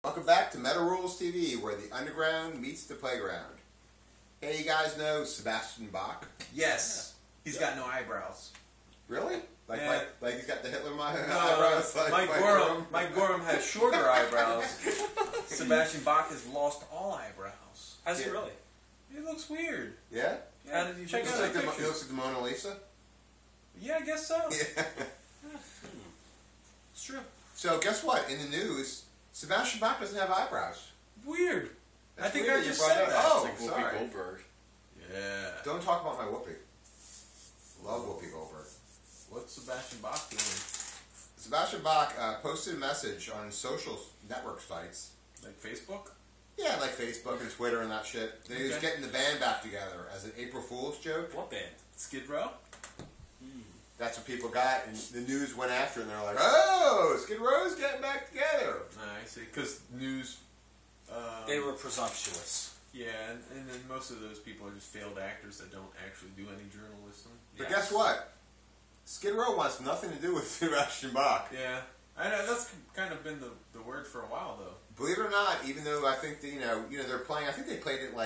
Welcome back to Metal Rules TV, where the underground meets the playground. Hey, you guys know Sebastian Bach? Yes. He's got no eyebrows. Really? Like he's got the Hitler eyebrows? Mike Gorham has shorter eyebrows. Sebastian Bach has lost all eyebrows. Has he really? He looks weird. Yeah? How did you check out he looks like the Mona Lisa? Yeah, I guess so. Yeah. It's true. So guess what? In the news, Sebastian Bach doesn't have eyebrows. Weird. That's I think weird I just said that. Oh, it's like sorry. Whoopi Goldberg. Yeah. Don't talk about my Whoopi. Love Whoopi Goldberg. What's Sebastian Bach doing? Sebastian Bach posted a message on social network sites. Like Facebook? Yeah, like Facebook and Twitter and that shit. That he was getting the band back together as an April Fool's joke. What band? Skid Row? That's what people got, and the news went after it, and they're like, oh, Skid Row's getting back together. I see. Because news... they were presumptuous. Yeah, and then most of those people are just failed actors that don't actually do any journalism. But guess what? Skid Row wants nothing to do with Sebastian Bach. Yeah. I know, that's kind of been the word for a while, though. Believe it or not, even though I think that, you know they're playing, I think they played it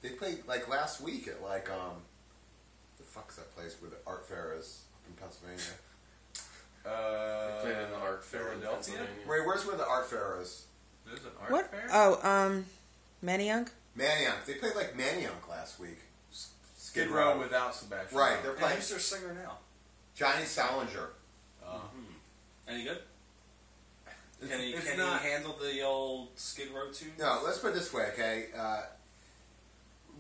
they played last week at the fuck's that place where the art fair is up in Pennsylvania? They played in the art fair in Philadelphia? Pennsylvania. Wait, where's where the art fair is? There's an art fair? Oh, Manayunk? Manayunk. They played Manayunk last week. Skid Row without Sebastian. Right, Bach. they're And playing who's their singer now? Johnny Salinger. Any good? Can he not, handle the old Skid Row tunes? No, let's put it this way, okay?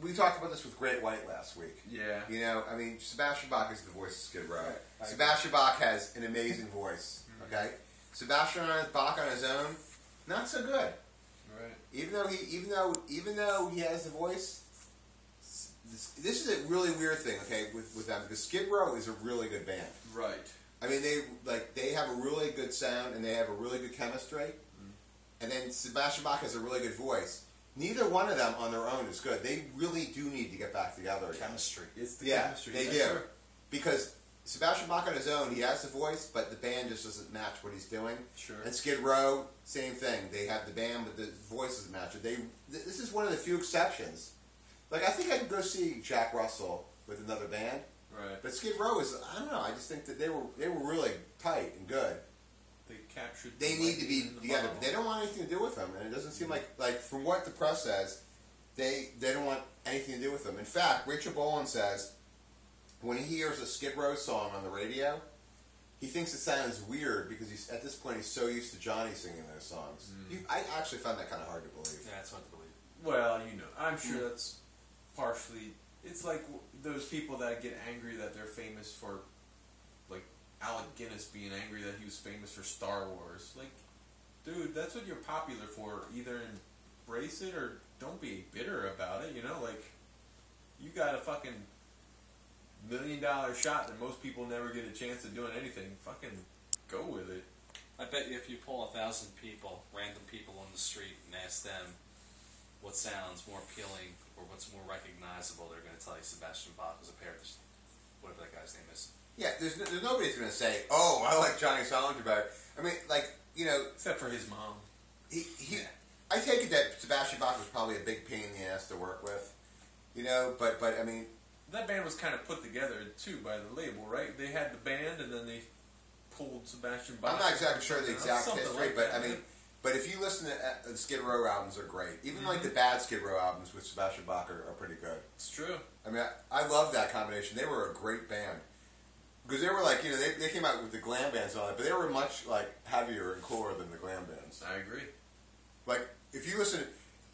We talked about this with Great White last week. Yeah. You know, I mean, Sebastian Bach is the voice of Skid Row. Right. Sebastian Bach has an amazing voice, okay? Sebastian Bach on his own, not so good. Right. Even though he has the voice, this is a really weird thing, okay, with them, because Skid Row is a really good band. Right. I mean, they have a really good sound and they have a really good chemistry, and then Sebastian Bach has a really good voice. Neither one of them on their own is good. They really do need to get back together again. Chemistry. It's the Yeah, chemistry. they do. Sure. Because Sebastian Bach on his own, he has the voice, but the band just doesn't match what he's doing. Sure. And Skid Row, same thing. They have the band, but the voice doesn't match it. This is one of the few exceptions. Like, I think I could go see Jack Russell with another band. Right. But Skid Row is, I don't know, I just think that they were really tight and good. They captured. They need to be together, but they don't want anything to do with them. And it doesn't seem like from what the press says, they don't want anything to do with them. In fact, Rachel Bolan says when he hears a Skid Row song on the radio, he thinks it sounds weird because at this point he's so used to Johnny singing those songs. I actually found that kind of hard to believe. Yeah, it's hard to believe. Well, I'm sure that's partially. It's like those people that get angry that they're famous for, like Alec Guinness being angry that he was famous for Star Wars. Like, dude, that's what you're popular for. Either embrace it or don't be bitter about it. Like, you got a fucking $1 million shot that most people never get a chance of doing anything. Fucking go with it. I bet you if you pull 1,000 people, random people on the street, and ask them what sounds more appealing or what's more recognizable, they're going to tell you Sebastian Bach was a pair of, whatever that guy's name is. Yeah, there's nobody's going to say, oh, I like Johnny Salinger better. I mean, Except for his mom. I take it that Sebastian Bach was probably a big pain in the ass to work with, but I mean... That band was kind of put together, too, by the label, right? They had the band, and then they pulled Sebastian Bach. I'm not exactly sure the exact history, like but that, I mean... But if you listen to the Skid Row albums, are great. Even like the bad Skid Row albums with Sebastian Bach are pretty good. It's true. I mean, I love that combination. They were a great band. Because they were like, they came out with the glam bands and all that, but they were much like heavier and cooler than the glam bands. I agree. Like, if you listen to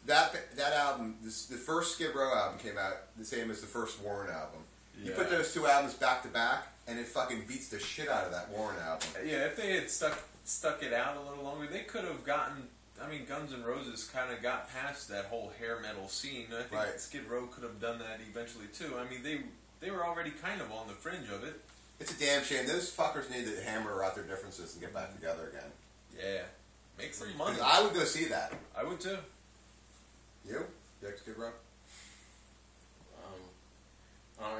that album, the first Skid Row album came out the same as the first Warren album. You put those two albums back to back, and it fucking beats the shit out of that Warren album. Yeah, if they had stuck it out a little longer, they could have gotten. I mean, Guns N' Roses kind of got past that whole hair metal scene. I think Skid Row could have done that eventually too. I mean, they were already kind of on the fringe of it. It's a damn shame. Those fuckers need to hammer out their differences and get back together again. Yeah, make some money. I would go see that. I would too. You like Skid Row?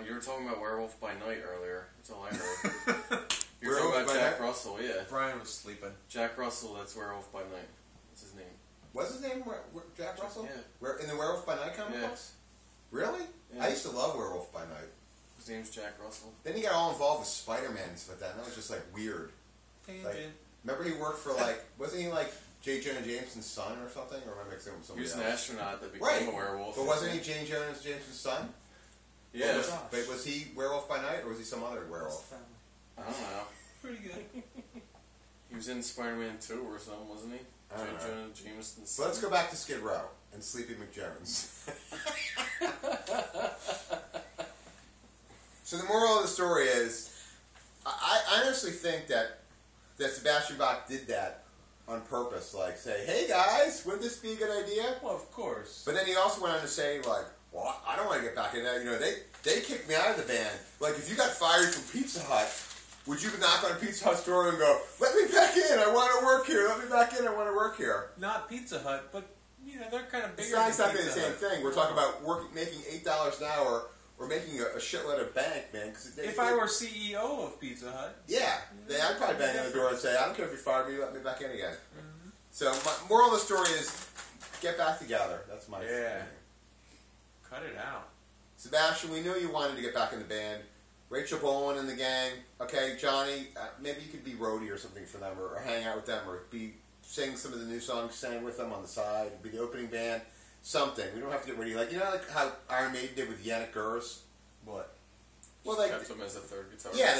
You were talking about Werewolf by Night earlier. That's all I heard. You were Werewolf talking about by Jack Night? Russell, yeah. Brian was sleeping. Jack Russell, that's Werewolf by Night. That's his name. What's his name? Jack Russell? Yeah. In the Werewolf by Night comic Yeah. books? Really? Yeah. I used to love Werewolf by Night. His name's Jack Russell. Then he got all involved with Spider-Man and stuff like that, and that was just like weird. Like, remember he worked for like, wasn't he like J. Jonah Jameson's son or something? Or am I mixing up with He was an somebody else? astronaut that became a werewolf. But wasn't he J. Jonah Jameson's son? Yeah. But was he Werewolf by Night or was he some other werewolf? I don't know. Pretty good. He was in Spider-Man 2 or something, wasn't he? I don't know. Jonah Jameson's So let's go back to Skid Row and Sleepy McJones. So the moral of the story is, I honestly think that Sebastian Bach did that on purpose. Like, say, hey guys, wouldn't this be a good idea? Well, of course. But then he also went on to say, like, well, I don't want to get back in that. You know, they kicked me out of the band. Like, if you got fired from Pizza Hut, would you knock on a Pizza Hut's door and go, let me back in, I want to work here, let me back in, I want to work here? Not Pizza Hut, but, you know, they're kind of bigger It's not than exactly the Pizza same Hut. thing. We're talking about making $8 an hour or making a shitload of bank, man. If I were CEO of Pizza Hut... Yeah, I'd probably bang on the door and say, I don't care if you fired me, let me back in again. Mm-hmm. So, my moral of the story is, get back together. That's my Yeah. thing. Cut it out. Sebastian, we knew you wanted to get back in the band. Rachel Bowen and the gang. Okay, Johnny, maybe you could be roadie or something for them, or hang out with them, or sing some of the new songs, sang with them on the side, be the opening band, something. We don't have to get rid of you. Like, you know, like how Iron Maiden did with Yannick Gers? What? Well, like, kept him as a third guitar. yeah,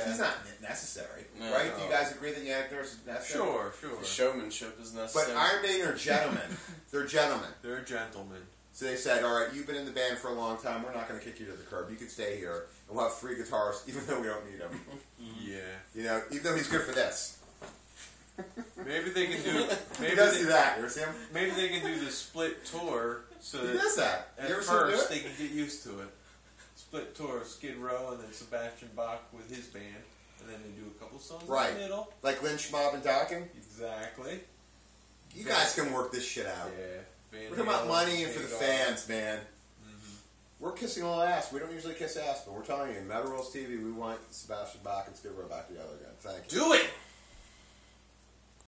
he's not necessary, No, right? no. Do you guys agree that Yannick Gers is necessary? Sure. The showmanship is But necessary. Iron Maiden are gentlemen. They're gentlemen. They're gentlemen. So they said, all right, you've been in the band for a long time. We're not going to kick you to the curb. You can stay here, and we'll have 3 guitars, even though we don't need them. Yeah. You know, even though he's good for this. Maybe they can do... He does do that. You ever see him? Maybe they can do the split tour so He that does that. at You ever seen him do first it? they can get used to it. Split tour of Skid Row and then Sebastian Bach with his band. And then they do a couple songs Right. in the middle. Like Lynch Mob and Docking? Exactly. You guys can work this shit out. Yeah. Van We're talking about Halen, money and for the Hagar. fans, man. We're kissing all ass. We don't usually kiss ass, but we're telling you, in Metal Rules TV, we want Sebastian Bach and Skid Row back together again. Thank you. Do it!